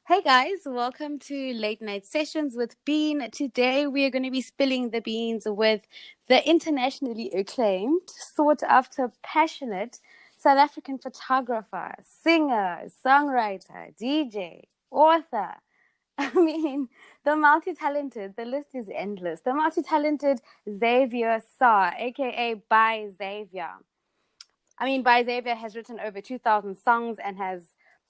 Hey guys, welcome to Late Night Sessions with Bean. Today we are going to be spilling the beans with the internationally acclaimed, sought after, passionate South African photographer, singer, songwriter, DJ, author. I mean, the multi-talented, the list is endless. The multi-talented Xavier Saer, aka By Xavier. I mean, By Xavier has written over 2,000 songs and has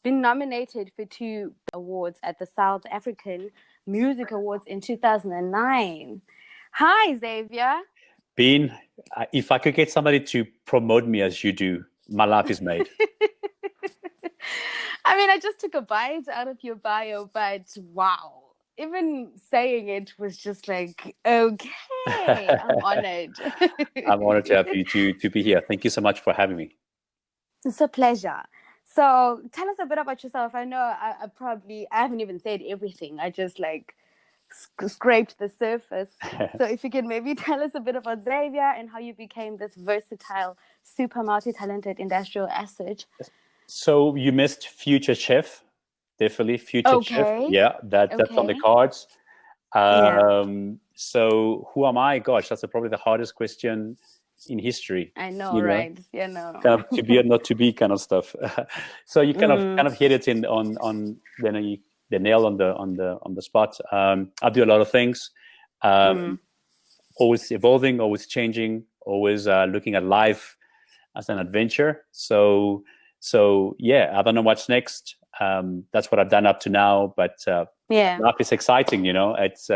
been nominated for 2 awards at the South African Music Awards in 2009. Hi, Xavier. Bean, if I could get somebody to promote me as you do, my life is made. I mean, I just took a bite out of your bio, but wow. Even saying it was just like, okay, I'm honored. I'm honored to have you to be here. Thank you so much for having me. It's a pleasure. So tell us a bit about yourself. I know I haven't even said everything. I just scraped the surface. So if you can maybe tell us a bit about Xavier and how you became this versatile, super multi-talented industrial asset. So you missed Future Chef, definitely Future Chef. Yeah, that's on the cards. So who am I? Gosh, that's probably the hardest question in history. I know, right? You know, kind of to be or not to be kind of stuff. So you kind of hit it on the nail on the spot. I do a lot of things, always evolving, always changing, always looking at life as an adventure. So yeah, I don't know what's next. That's what I've done up to now, but life is exciting. It's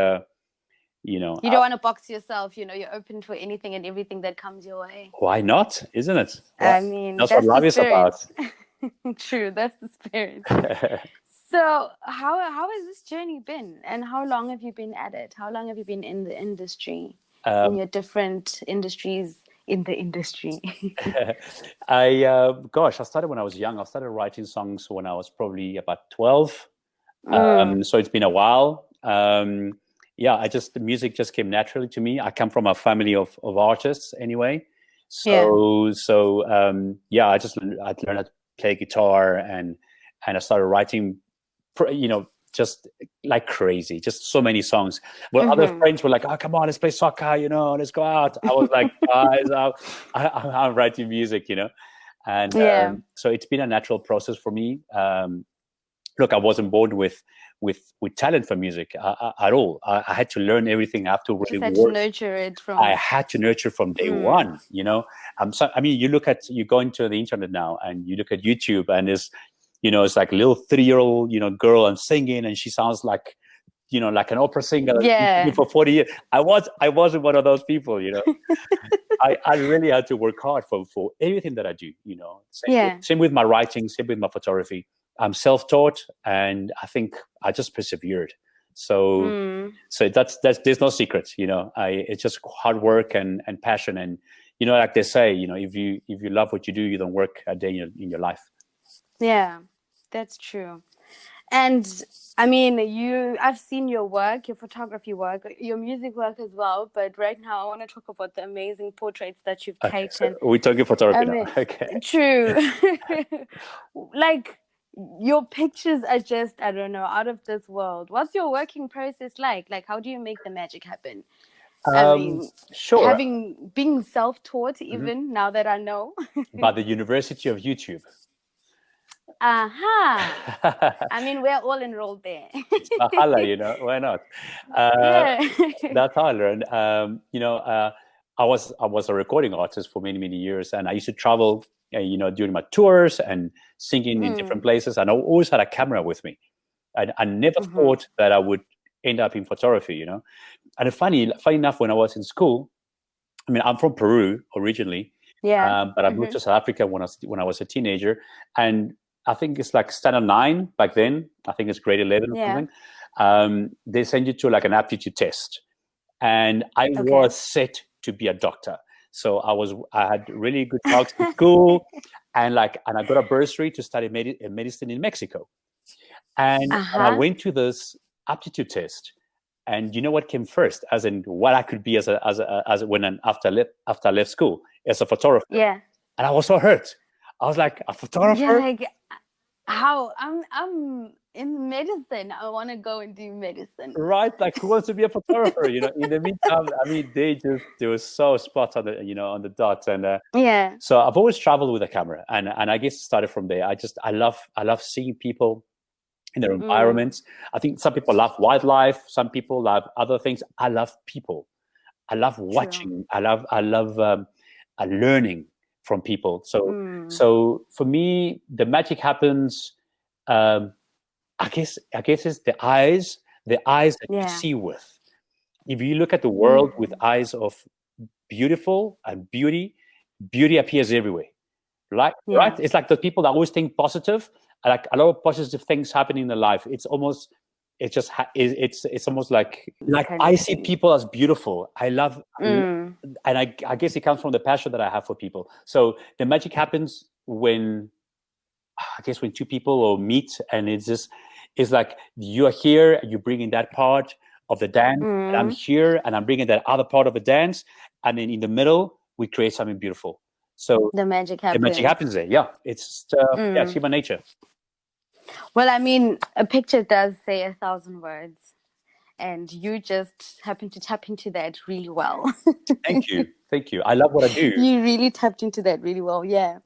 you don't want to box yourself. You're open for anything and everything that comes your way. Why not? Isn't it? I mean, that's what life is about. True, that's the spirit. So how has this journey been, and how long have you been at it? How long have you been in the industry, in your different industries in the industry? I started when I was young. I started writing songs when I was probably about 12. So it's been a while. The music just came naturally to me. I come from a family of artists anyway. I learned how to play guitar and I started writing, just like crazy, just so many songs. Well, other friends were like, "Oh, come on, let's play soccer, let's go out." I was like, "Guys, I'm writing music, and so it's been a natural process for me. Look, I wasn't born with talent for music at all. I had to learn everything. I have to really work. To nurture it from. I had to nurture from day one. You go into the internet now and you look at YouTube and it's like a little 3-year-old girl and singing, and she sounds like like an opera singer for 40 years. I wasn't one of those people. I really had to work hard for everything that I do. Same with my writing, same with my photography. I'm self-taught, and I think I just persevered. So that's there's no secret. It's just hard work and passion, and like they say, if you love what you do, you don't work a day in your life. Yeah, that's true. And I mean, I've seen your work, your photography work, your music work as well. But right now, I want to talk about the amazing portraits that you've taken. So we're talking photography now. Okay. True. Like, your pictures are just, I don't know, out of this world. What's your working process like? Like, how do you make the magic happen? I mean, sure. Being self-taught, even now that I know. By the University of YouTube. I mean, we're all enrolled there. It's Mahala, why not? That's how I learned. I was a recording artist for many, many years, and I used to travel, during my tours and singing in different places. And I always had a camera with me. I never thought that I would end up in photography, And funny enough, when I was in school, I mean, I'm from Peru originally, but I moved to South Africa when I was a teenager, and I think it's like standard 9 back then. I think it's grade 11 or something. They send you to like an aptitude test, and I was set to be a doctor. So I had really good marks in school, and I got a bursary to study medicine in Mexico. And I went to this aptitude test, and you know what came first, as in what I could be after I left school, as a photographer. Yeah. And I was so hurt. I was like, a photographer? Yeah, like, how? in medicine. I want to go and do medicine. Right, like who wants to be a photographer? In the meantime, I mean, they were so spot on the on the dot, and Yeah. so I've always traveled with a camera, and I guess it started from there. I love seeing people in their environments. I think some people love wildlife, some people love other things. I love people. I love True. watching. I love learning from people. So Mm. so for me, the magic happens. Um, I guess it's the eyes that you Yeah. see with. If you look at the world with Mm. eyes of beautiful and beauty, beauty appears everywhere. Right? Yeah. It's like the people that always think positive, like a lot of positive things happening in their life. It's almost, it's just, it's almost like Kind I of see thing. people as beautiful. Mm. And I guess it comes from the passion that I have for people. So the magic happens when, I guess, when two people or meet, and it's like you are here, and you bring in that part of the dance, and I'm Mm. here, and I'm bringing that other part of the dance, and then in the middle we create something beautiful. So The magic the magic happens. happens there. Yeah, it's yeah, it's Mm. human nature. Well, I mean, a picture does say 1,000 words, and you just happen to tap into that really well. Thank you. I love what I do. You really tapped into that really well, yeah.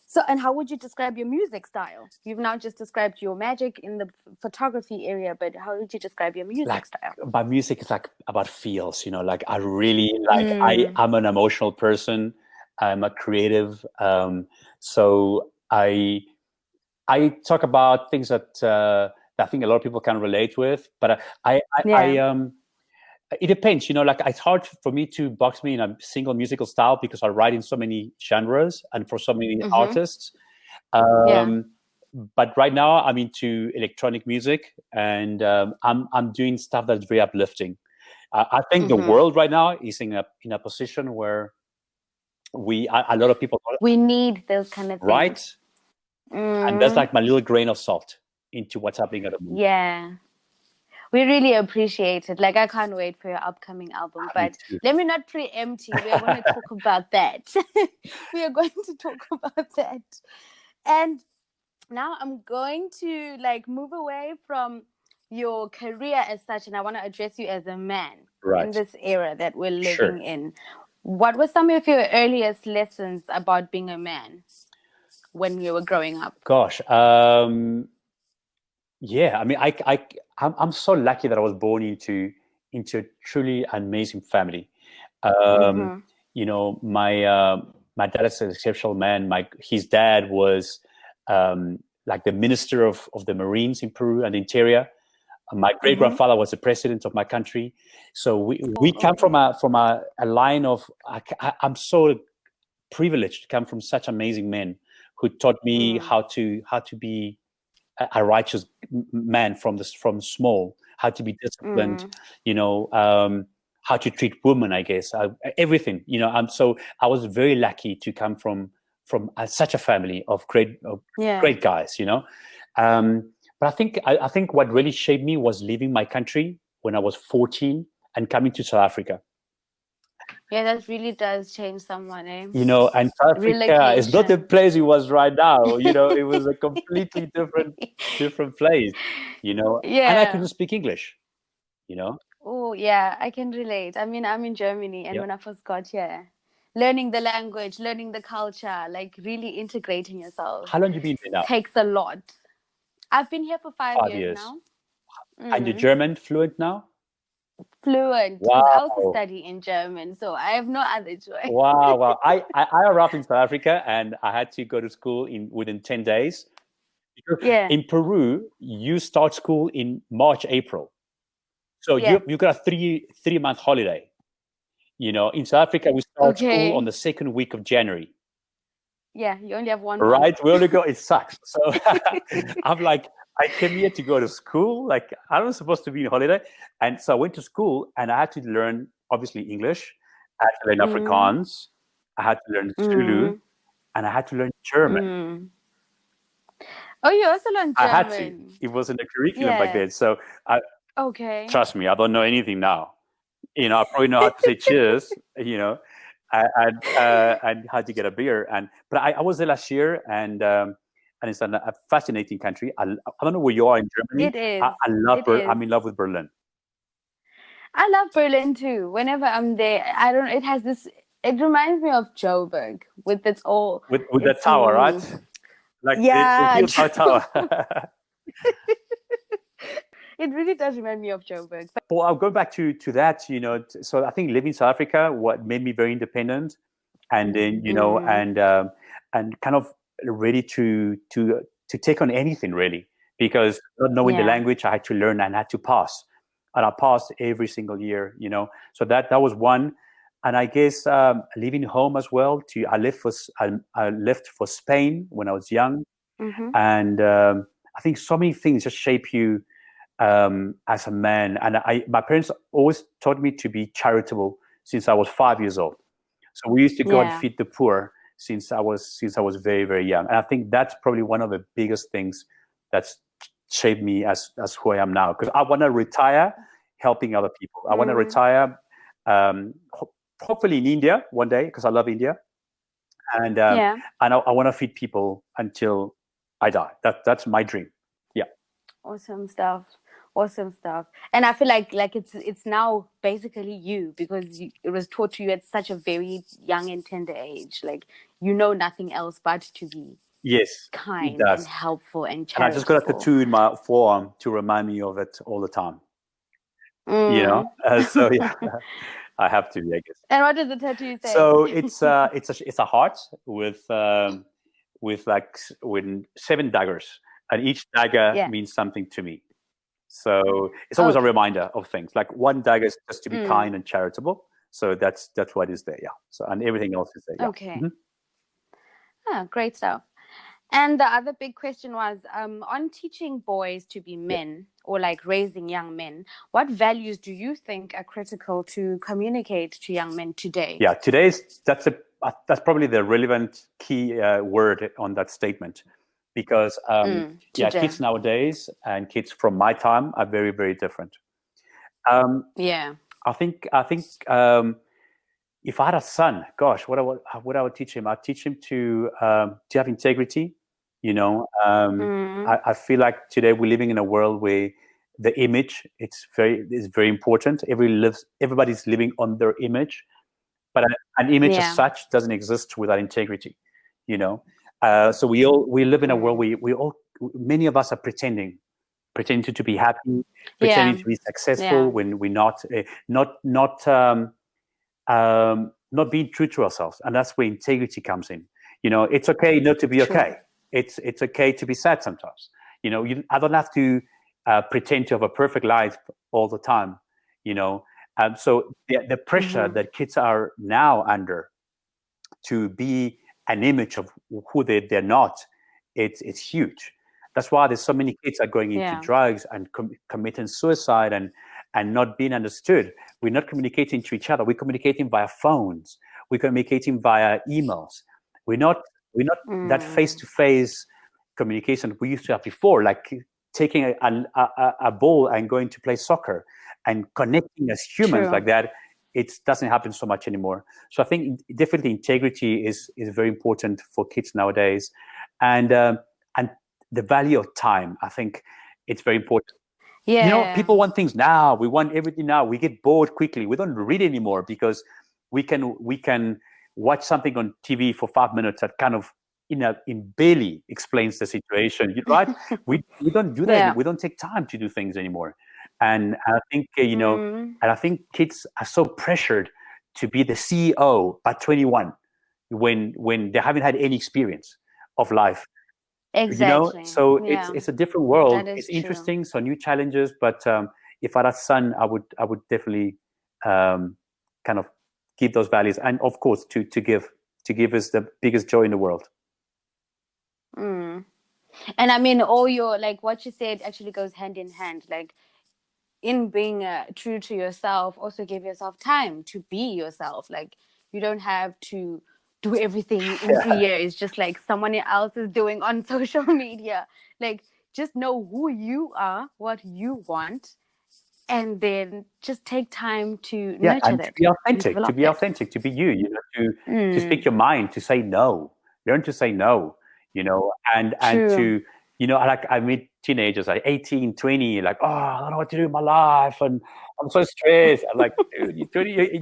So, and how would you describe your music style? You've now just described your magic in the photography area, but how would you describe your music Like style? my music is like about feels. Like I really like. Mm. I'm an emotional person. I'm a creative. So I talk about things that I think a lot of people can relate with. But Yeah. it depends. Like it's hard for me to box me in a single musical style because I write in so many genres and for so many Mm-hmm. artists. Yeah. But right now I'm into electronic music, and I'm doing stuff that's very uplifting. I think the Mm-hmm. world right now is in a position where a lot of people We need those kind of things. right, and that's Mm. like my little grain of salt into what's happening at the moment. Yeah. We really appreciate it. Like, I can't wait for your upcoming album. Me But too. let me not preempt you. We are going to talk about that. We are going to talk about that. And now I'm going to like move away from your career as such, and I want to address you as a man in Right. this era that we're Sure. living in. What were some of your earliest lessons about being a man when you were growing up? Gosh. Yeah. I mean, I'm so lucky that I was born into a truly amazing family. Um, Mm-hmm. my dad is an exceptional man. His dad was like the minister of the Marines in Peru and the interior. My great Mm-hmm. grandfather was the president of my country. So we Oh, come from okay. a line of. I'm so privileged to come from such amazing men who taught me Mm. how to be a righteous man from small, how to be disciplined, Mm. how to treat women. I guess everything. So I was very lucky to come from such a family of Yeah. great guys. But I think what really shaped me was leaving my country when I was 14 and coming to South Africa. Yeah, that really does change someone, eh? And South Africa is not the Relocation. place it was right now. It was a completely different place. And I Yeah. couldn't speak English. You know, Oh, yeah, I can relate. I mean, I'm in Germany, and yeah. when I first got here, learning the language, learning the culture, like really integrating yourself How long you been there now? takes a lot. I've been here for 5 years 5 years. now. And you're Mm. German fluent now? Fluent, because I also Wow. study in German, so I have no other choice. Wow, wow. I arrived in South Africa and I had to go to school in within 10 days. Yeah, In Peru, you start school in March, April. So yeah. you got a three-month holiday. In South Africa, we start school on Okay. the second week of January. Yeah, you only have 1 month. Right? We only go, it sucks. So I'm like, I came here to go to school. Like, I was supposed to be on holiday. And so I went to school and I had to learn, obviously, English. I had to learn Mm, Afrikaans. I had to learn Zulu. mm, And I had to learn German. mm. Oh, you also learned I had to. German. It was in the curriculum back Yeah. then. So Okay. trust me, I don't know anything now. I probably know how to say cheers, and how to get a beer. But I was there last year, and and it's a fascinating country. I don't know where you are in Germany. It is. I love It is. I'm in love with Berlin. I love Berlin too. Whenever I'm there, it has this, it reminds me of Joburg with its all. With the tower, right? Like yeah. the tower. It really does remind me of Joburg. Well, I'll go back to that, so I think living in South Africa, what made me very independent, and then, and kind of ready to take on anything really, because not knowing the language, I had to learn and had to pass. And I passed every single year, so that was one. And I guess leaving home as well. I left for Spain when I was young, and I think so many things just shape you as a man. And my parents always taught me to be charitable since I was 5 years old. So we used to go and feed the poor since I was very, very young. And I think that's probably one of the biggest things that's shaped me as who I am now. Because I want to retire helping other people. I want to retire, hopefully in India one day, because I love India. And and I want to feed people until I die. That's my dream. Yeah. Awesome stuff. And I feel like it's now basically you, because it was taught to you at such a very young and tender age. Like, nothing else but to be kind and helpful and charitable. And I just got a tattoo in my forearm to remind me of it all the time. So yeah, I have to, I guess. And what does the tattoo say? So it's a heart with 7 daggers, and each dagger means something to me. So it's always a reminder of things. Like, one dagger is just to be kind and charitable. So that's what is there. Yeah. So, and everything else is there. Yeah. Okay. Great stuff. And the other big question was, on teaching boys to be men, or like raising young men, what values do you think are critical to communicate to young men today? Yeah, that's probably the relevant key word on that statement. Because kids nowadays and kids from my time are very, very different. I think if I had a son, gosh, what I would teach him? I'd teach him to have integrity. I feel like today we're living in a world where the image is very important. Everybody's living on their image, but an image as such doesn't exist without integrity. So we live in a world where many of us are pretending to be happy, pretending to be successful when we're not being true to ourselves. And that's where integrity comes in. It's okay not to be okay. It's okay to be sad sometimes. I don't have to pretend to have a perfect life all the time. So the pressure that kids are now under to be an image of who they're not, it's huge. That's why there's so many kids are going into drugs and committing suicide and not being understood. We're not communicating to each other. We're communicating via phones. We're communicating via emails. We're not that face-to-face communication we used to have before, like taking a ball and going to play soccer and connecting as humans like that. It doesn't happen so much anymore. So I think definitely integrity is very important for kids nowadays, and the value of time. I think it's very important. People want things now. We want everything now. We get bored quickly. We don't read anymore because we can watch something on TV for 5 minutes that kind of in barely explains the situation, right? we don't do that. We don't take time to do things anymore. And I think, and I think kids are so pressured to be the CEO by 21 when they haven't had any experience of life. Exactly. So it's a different world. It's interesting. So new challenges. But if I had a son, I would definitely kind of keep those values, and of course to give us the biggest joy in the world. And I mean, all your, like what you said actually goes hand in hand. Like, in being true to yourself, also give yourself time to be yourself. Like, you don't have to do everything in 3 years, just like someone else is doing on social media. Like, just know who you are, what you want, and then just take time to nurture that. To be authentic, to be you, to speak your mind, to say no, learn to say no. and True. to, like I meet teenagers like 18, 20, like, oh, I don't know what to do with my life, and I'm so stressed. I'm like, dude, you're 20,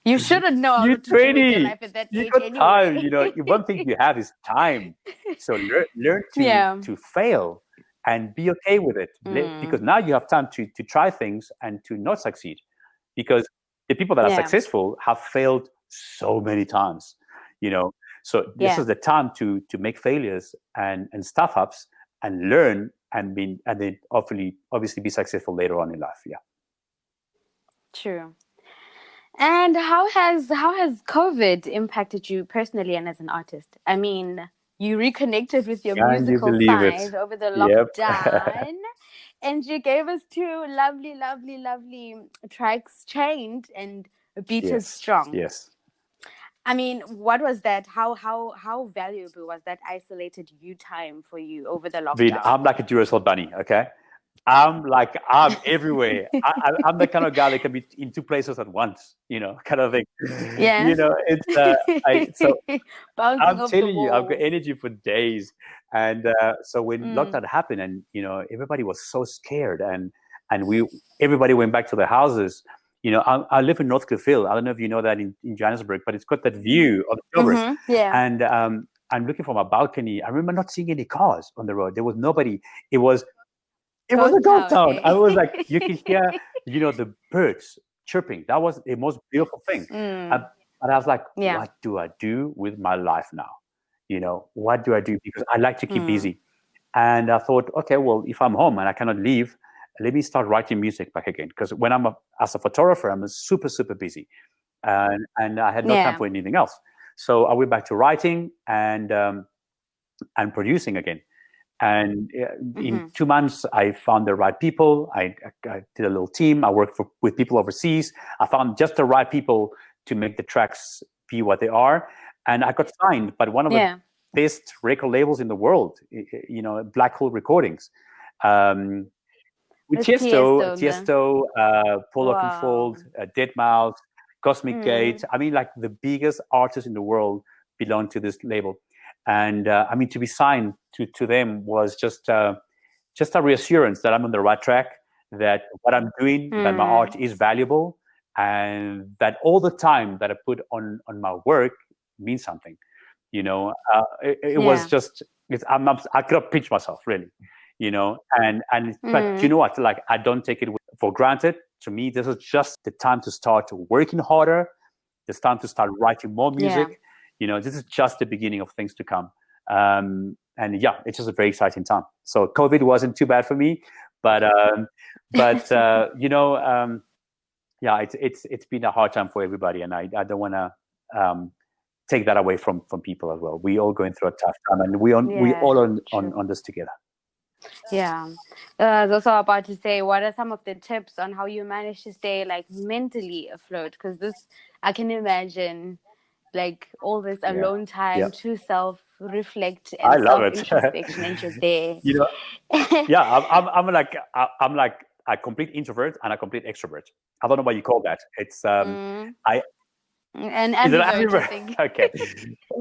You shouldn't know you're what to do with your 20, life at that you age got time, anyway. one thing you have is time. So learn to Yeah. fail and be okay with it, because now you have time to try things and to not succeed, because the people that are Yeah. successful have failed so many times, so this Yeah. is the time to make failures and stuff ups and learn, and then obviously be successful later on in life. Yeah. True. And how has COVID impacted you personally and as an artist? I mean, you reconnected with your Can you musical believe it? side over the Yep. lockdown, and you gave us two lovely, lovely, lovely tracks, Chained and Beat Is Yes. Strong. Yes. I mean, what was that? How valuable was that isolated you time for you over the lockdown? I'm like a Duracell bunny, okay? I'm everywhere. I'm the kind of guy that can be in two places at once, kind of thing. Yeah. It's so Bouncing I'm off the telling you, I've got walls. energy for days. And so when lockdown happened, and everybody was so scared, and everybody went back to their houses. I live in North Cliffhill. I don't know if you know that in Johannesburg, but it's got that view of the Joburg. Yeah. And I'm looking from a balcony. I remember not seeing any cars on the road. There was nobody. It was a ghost town. Eh? I was like, you can hear, the birds chirping. That was the most beautiful thing. And I was like, Yeah. what do I do with my life now? What do I do? Because I like to keep busy. And I thought, okay, well, if I'm home and I cannot leave, let me start writing music back again. Because when as a photographer, I'm super, super busy. And I had no time for anything else. So I went back to writing and producing again. And in 2 months, I found the right people. I did a little team. I worked with people overseas. I found just the right people to make the tracks be what they are. And I got signed by one of the best record labels in the world, Black Hole Recordings. With Tiesto, Paul Oakenfold, Deadmau5, Cosmic Gate. I mean, like the biggest artists in the world belong to this label. And I mean, to be signed to them was just a reassurance that I'm on the right track, that what I'm doing, that my art is valuable, and that all the time that I put on my work means something. It was just, I could have pinched myself, really. But you know what? Like, I don't take it for granted. To me, this is just the time to start working harder. It's time to start writing more music. This is just the beginning of things to come. And yeah, it's just a very exciting time. So COVID wasn't too bad for me, but yeah, it's been a hard time for everybody, and I don't want to take that away from people as well. We all going through a tough time, and we all on this together. Yeah. I was also about to say, what are some of the tips on how you manage to stay like mentally afloat? Because I can imagine like all this alone time to self-reflect and self-introspection, and you're there. I'm like a complete introvert and a complete extrovert. I don't know what you call that. It's an ambivert, I think. Okay,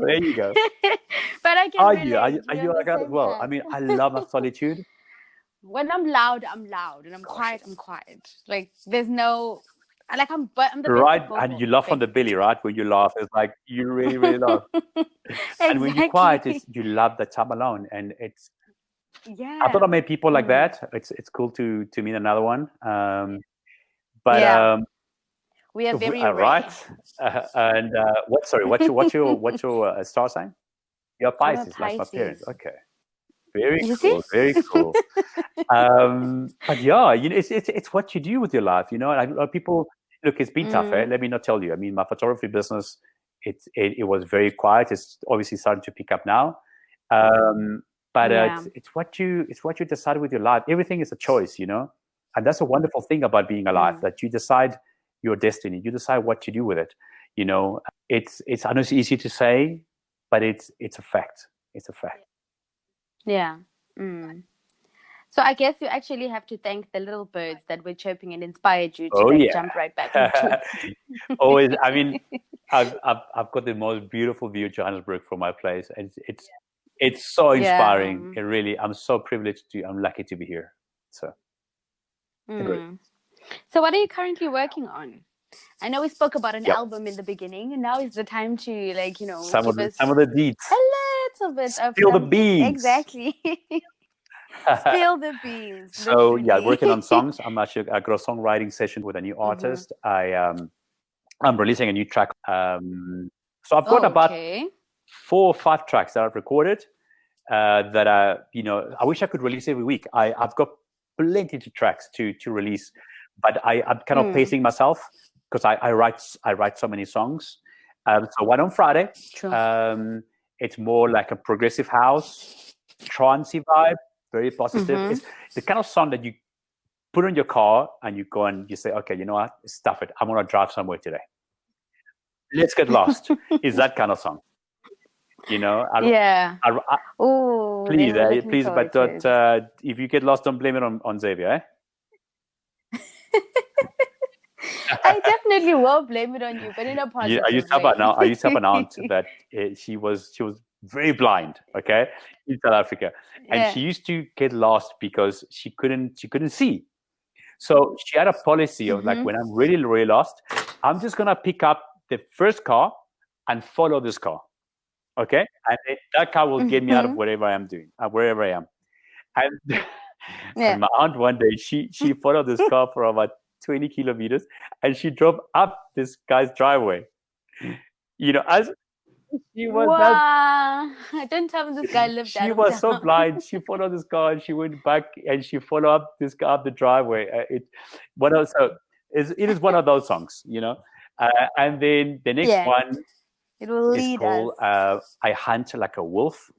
there you go. But I can relate. Are you like that as well? I mean, I love my solitude. When I'm loud, I'm loud, and I'm quiet, I'm quiet. Like there's no, like I'm the right, best and you laugh on the belly, right? When you laugh, it's like you really, really laugh. Exactly. And when you're quiet, you love the time alone, and it's. Yeah. I thought I met people like that. It's cool to meet another one. But we are very right. And what's your star sign? You're Pisces, like my parents. Okay. Very cool. Very cool. But yeah, it's what you do with your life. Like people look. It's been tough. Let me not tell you. I mean, my photography business, it was very quiet. It's obviously starting to pick up now. But it's what you decide with your life. Everything is a choice, and that's a wonderful thing about being alive. That you decide your destiny. You decide what to do with it. It's I know it's easy to say, but it's a fact. It's a fact. Yeah. So I guess you actually have to thank the little birds that were chirping and inspired you to jump right back into. Always. I mean, I've got the most beautiful view of Johannesburg from my place. It's It's so inspiring. It really, I'm so privileged I'm lucky to be here. So. So what are you currently working on? I know we spoke about an album in the beginning, and now is the time to, like, some give of us the deeds. a little bit of Spill the something. beans. Exactly. Spill the beans. So literally. working on songs. I got a songwriting session with a new artist. I'm releasing a new track. So I've got about 4 or 5 tracks that I've recorded that I wish I could release every week. I've got plenty of tracks to release, but I'm kind of pacing myself because I write so many songs. So one on Friday. It's more like a progressive house, trancey vibe, very positive. It's the kind of song that you put in your car and you go and you say, okay, you know what? Stuff it. I'm going to drive somewhere today. Let's get lost. Is that kind of song. Oh, please, but don't, if you get lost, don't blame it on Xavier. Eh? I definitely will blame it on you, but in a positive way. I used to have an aunt that she was very blind, okay, in South Africa, and she used to get lost because she couldn't see. So she had a policy of like, when I'm really, really lost, I'm just gonna pick up the first car and follow this car, okay, and that car will get me out of whatever I am doing, wherever I am. And, and my aunt one day she followed this car for about 20 kilometers, and she drove up this guy's driveway. As she was Don't tell me this guy lived she was so blind. She followed this car and she went back and she followed up this guy up the driveway. It is one of those songs, and then the next one it will lead called I Hunt Like a Wolf,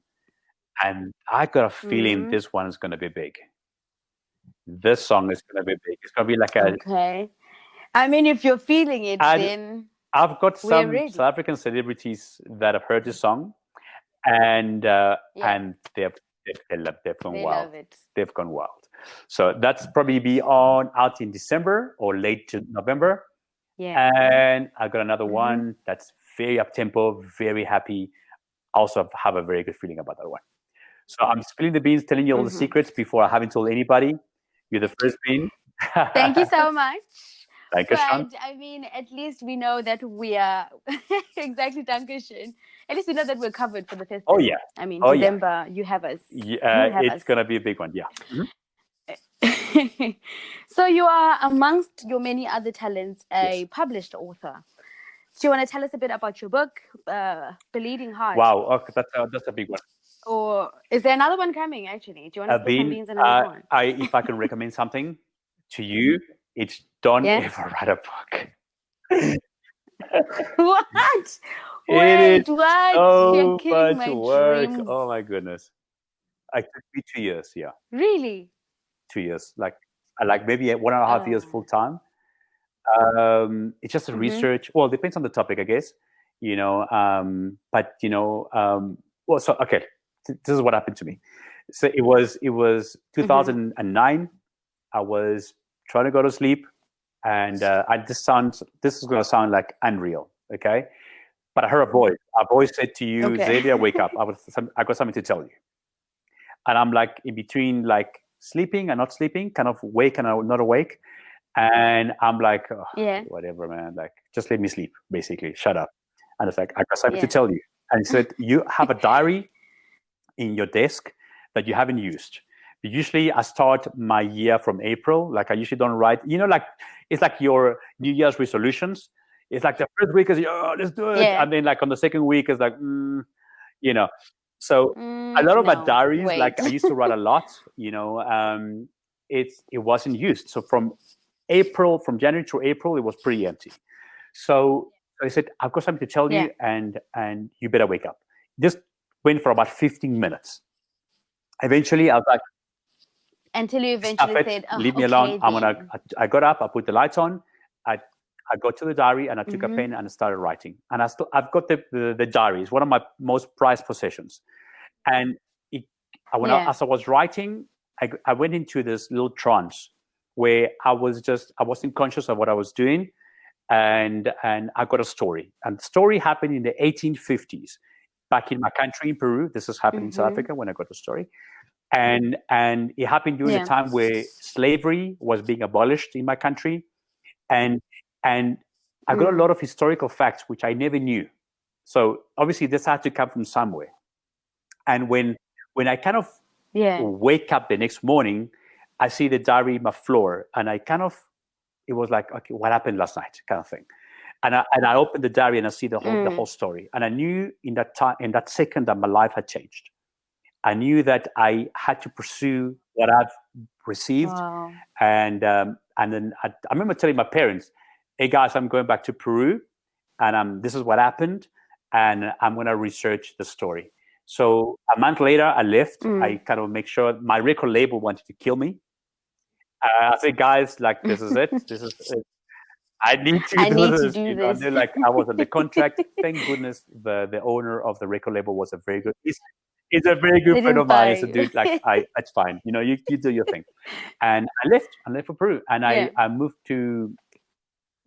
and I got a feeling this one is going to be big. This song is going to be big. It's going to be like okay. I mean, if you're feeling it, then I've got some South African celebrities that have heard this song, and they've gone wild. They've gone wild. So that's probably be out in December or late November. Yeah. And I got another one that's very up tempo, very happy. Also have a very good feeling about that one. So I'm spilling the beans, telling you all the secrets before I haven't told anybody. You're the first bean. Thank you so much. Thank you, Sean. I mean, at least we know that we are exactly. Dankeschön. At least we know that we're covered for the festival. Oh yeah. I mean, December, you have us. It's gonna be a big one. Yeah. So you are, amongst your many other talents, a published author. Do you want to tell us a bit about your book, Bleeding Heart? Wow, okay, that's a big one. Or is there another one coming? Actually, do you want to spill some beans on another one? If I can recommend something to you, it's don't ever write a book. What? Wait, what? So You're killing much my work. dreams. Oh my goodness! It took me 2 years. Yeah. Really? 2 years, like maybe 1.5 years full time. It's just a research. Well, it depends on the topic, I guess. Well, so okay, this is what happened to me. So it was 2009. I was trying to go to sleep, and this is going to sound like unreal, okay? But I heard a voice. A voice said to you, Xavier, wake up. I got something to tell you. And I'm like in between, like sleeping and not sleeping, kind of awake and not awake. And I'm like, whatever, man. Like, just let me sleep, basically. Shut up. And it's like, I got something to tell you. And he said, you have a diary in your desk that you haven't used. Usually I start my year from April. Like I usually don't write, like it's like your New Year's resolutions. It's like the first week is, let's do it. And then like on the second week is like, So a lot of my diaries, like I used to write a lot, it wasn't used. So from January to April, it was pretty empty. So I said, I've got something to tell you, and you better wake up. This went for about 15 minutes. Eventually, I was like, until you eventually said, leave me alone. I got up, I put the lights on, I got to the diary and I took a pen and I started writing. And I've got the diary. It's one of my most prized possessions. And as I was writing, I went into this little trance where I wasn't conscious of what I was doing. And I got a story. And the story happened in the 1850s. back in my country in Peru. This has happened in South Africa when I got the story. And it happened during the time where slavery was being abolished in my country. And I got a lot of historical facts which I never knew. So obviously this had to come from somewhere. And when I kind of wake up the next morning, I see the diary on my floor, and it was like, okay, what happened last night, kind of thing. And I opened the diary and I see the whole story. And I knew in that second that my life had changed. I knew that I had to pursue what I've received. Wow. And then I remember telling my parents, hey guys, I'm going back to Peru, and this is what happened, and I'm going to research the story. So a month later, I left. I kind of make sure my record label wanted to kill me. I said, guys, like, this is it. This is it. I need to do this. And they're like, I was on the contract. Thank goodness the owner of the record label was a very good. He's a very good friend of mine. He's a dude like, it's fine. You do your thing. And I left for Peru, and I moved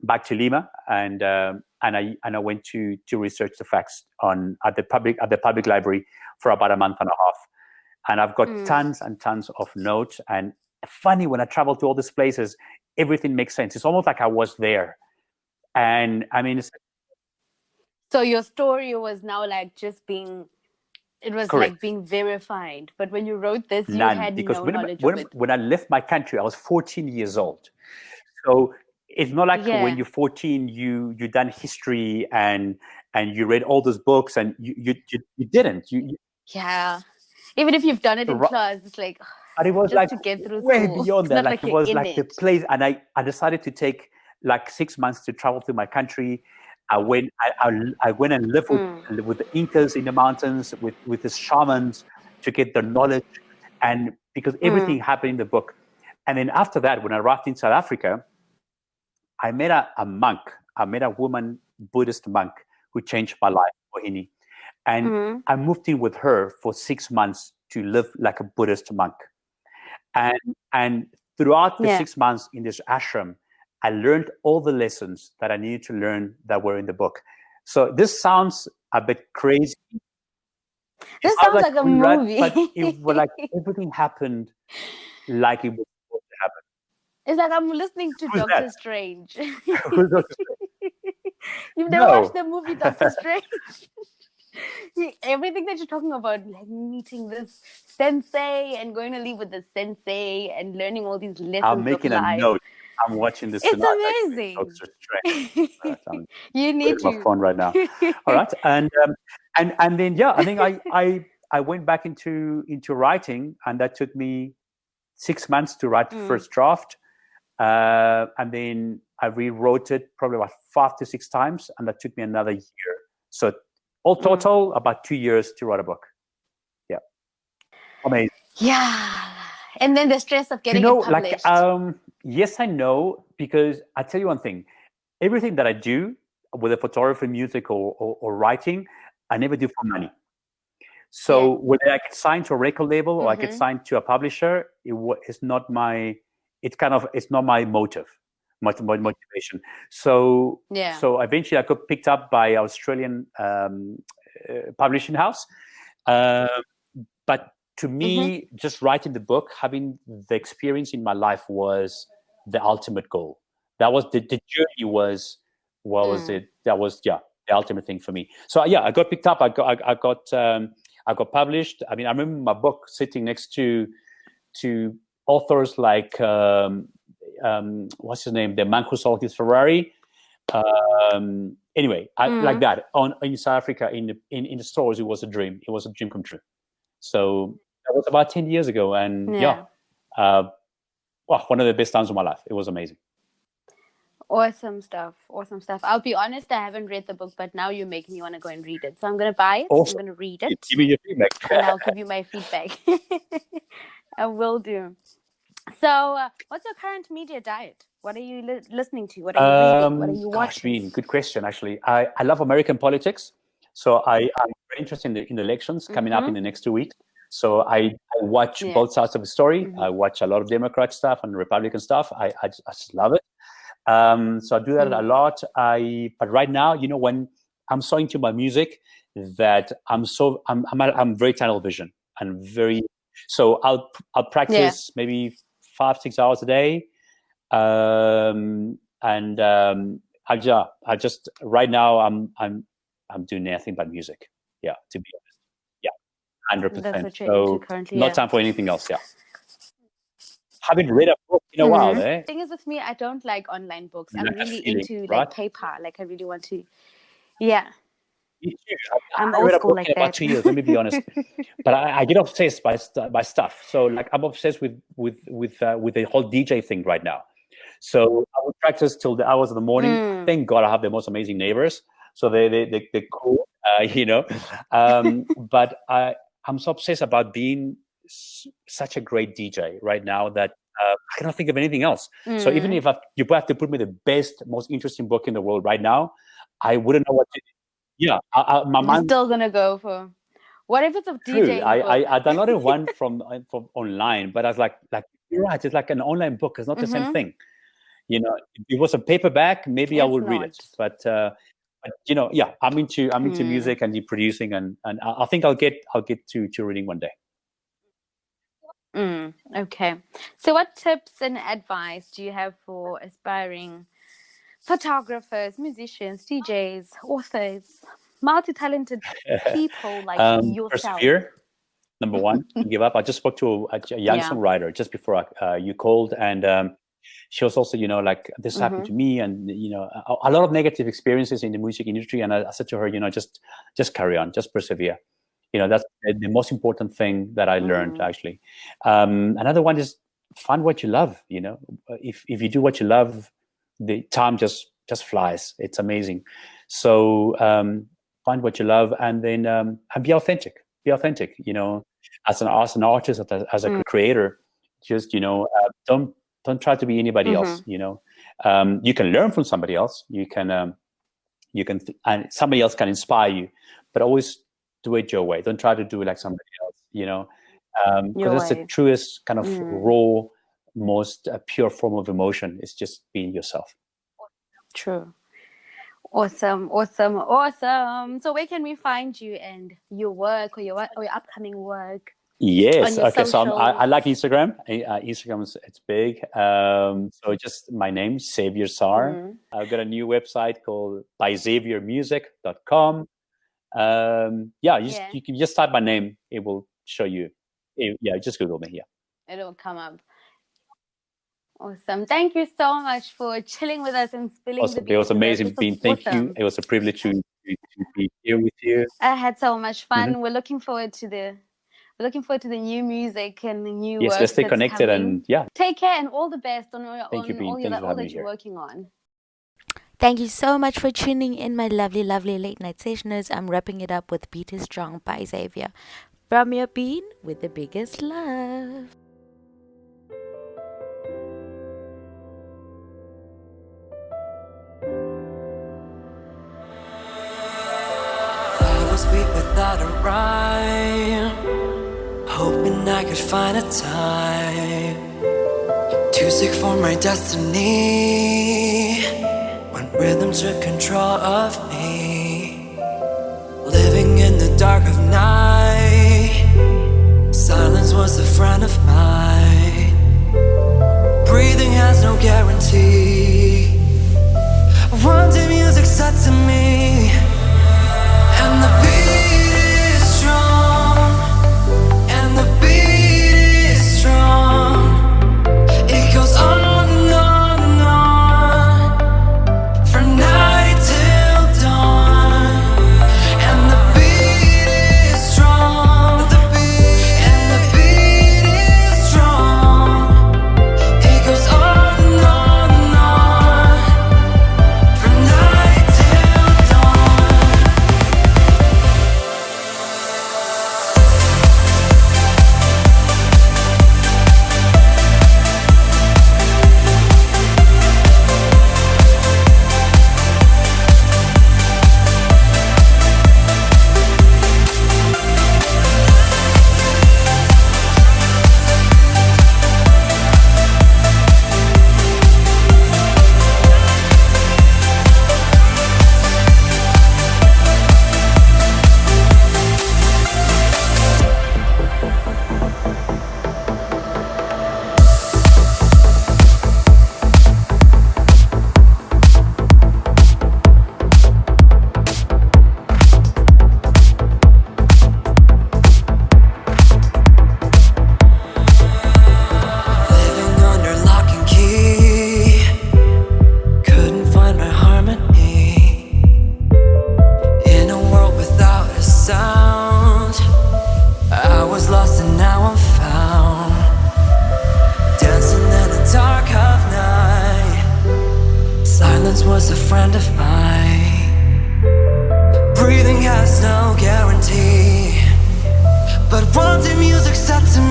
back to Lima, and I went to research the facts at the public library for about a month and a half, and I've got tons and tons of notes. And funny, when I travel to all these places, everything makes sense. It's almost like I was there. And I mean, so your story was now like just being. It was correct. Like being verified. But when you wrote this, you had no knowledge of it. When I left my country, I was 14 years old. So it's not like when you're 14, you done history and you read all those books, and you didn't. Yeah. Even if you've done it in class, it's like, but it was just like to get through way school. beyond that. Like it was like the place. And I decided to take like 6 months to travel through my country. I went and lived with the Incas in the mountains, with the shamans, to get the knowledge, and because everything happened in the book. And then after that, when I arrived in South Africa, I met a monk. I met a woman, Buddhist monk, who changed my life, Mohini. And I moved in with her for 6 months to live like a Buddhist monk. And throughout the 6 months in this ashram, I learned all the lessons that I needed to learn that were in the book. So this sounds a bit crazy. This sounds like a movie. But it was like everything happened like it was supposed to happen. It's like I'm listening to Doctor Strange. You've never watched the movie Doctor Strange? Everything that you're talking about, like meeting this sensei and going to live with the sensei and learning all these lessons I'm making of life. a note. I'm watching this tonight. It's amazing. Doctor Strange. You need to. My phone right now. All right, and then I think I went back into writing, and that took me 6 months to write the first draft, and then I rewrote it probably about 5 to 6 times, and that took me another year. So all total, about 2 years to write a book. Yeah, amazing. Yeah, and then the stress of getting it published. Like, yes, I know, because I tell you one thing, everything that I do, whether photography, music, or writing, I never do for money. So whether I get signed to a record label or I get signed to a publisher, it's not my motive, my motivation. So eventually I got picked up by an Australian publishing house, but to me, just writing the book, having the experience in my life was the ultimate goal. That was the journey was the ultimate thing for me. So I got picked up. I got published. I mean, I remember my book sitting next to authors like what's his name, the man who sold his Ferrari. Anyway, like that in South Africa in the stores, it was a dream. It was a dream come true. So that was about 10 years ago, and one of the best times of my life. It was amazing. Awesome stuff. I'll be honest, I haven't read the book, but now you're making me want to go and read it. So I'm going to buy it. Awesome. I'm going to read it. Give me your feedback. And I'll give you my feedback. I will do. So what's your current media diet? What are you listening to? What are you reading? What are you watching? Good question, actually. I love American politics. So I'm very interested in the elections coming up in the next 2 weeks. So I watch both sides of the story. I watch a lot of Democrat stuff and Republican stuff. I just love it. So I do that a lot. But right now, when I'm so into my music that I'm very tunnel vision and very, so I'll practice maybe 5-6 hours a day. And I just right now I'm doing nothing but music. Yeah, to be honest. Yeah, 100%. That's what you're So into currently. no time for anything else. Yeah. Haven't read a book in a while, eh? The thing is with me, I don't like online books. I'm really feeling, into right? like paper. Like I really want to. Yeah. Me too. I'm I old read a school book like in about that. 2 years. Let me be honest. But I get obsessed by stuff. So like I'm obsessed with the whole DJ thing right now. So I would practice till the hours of the morning. Thank God I have the most amazing neighbors. So they're cool, you know. But I'm so obsessed about being such a great DJ right now that I cannot think of anything else. So even if you have to put me the best, most interesting book in the world right now, I wouldn't know what to do. Yeah, my You're mind. still gonna go for what if it's a True. DJing book? I downloaded one from online, but I was like you're right. It's like an online book. It's not the same thing. You know, if it was a paperback, maybe I It's would read it. But you know, yeah, I'm into music and producing, and I think I'll get to reading one day. Okay. So what tips and advice do you have for aspiring photographers, musicians, DJs, authors, multi-talented people like yourself? Persevere. Number one, give up. I just spoke to a young songwriter just before you called, and she was also, you know, like this happened to me, and you know, a lot of negative experiences in the music industry. And I said to her, you know, just carry on, just persevere. You know, that's the most important thing that I learned actually. Another one is find what you love. You know, if you do what you love, the time just flies. It's amazing. So find what you love, and then and be authentic. Be authentic. You know, as an artist, as a creator, just, you know, don't try to be anybody else. You know, you can learn from somebody else. You can and somebody else can inspire you, but always do it your way. Don't try to do it like somebody else. You know, because that's the truest kind of raw, most pure form of emotion. Is just being yourself. True. Awesome. So where can we find you and your work or your upcoming work? Yes. Okay. So I like Instagram. Instagram it's big. So just my name, Xavier Saer. I've got a new website called byxaviermusic.com. You can just type my name. It will show you. Just Google me. Yeah. It'll come up. Awesome. Thank you so much for chilling with us and spilling the beans. It was amazing, Bean. Thank you. It was a privilege to be here with you. I had so much fun. We're looking forward to the new music and the new work. Yes, let's stay connected and take care and all the best on all that you're working on. Thank you so much for tuning in, my lovely late night sessioners. I'm wrapping it up with Beat Is Strong by Xavier. From your Bean with the biggest love. Beat without a rhyme, hoping I could find a time. Too sick for my destiny, when rhythm took control of me. Living in the dark of night, silence was a friend of mine. Breathing has no guarantee. One day music said to me, and the beat is strong, and the beat is strong. It goes on and on and on, from night till dawn. And the beat is strong, and the beat is strong. It goes on and on and on, from night till dawn. was a friend of mine. Breathing has no guarantee, but one day music said to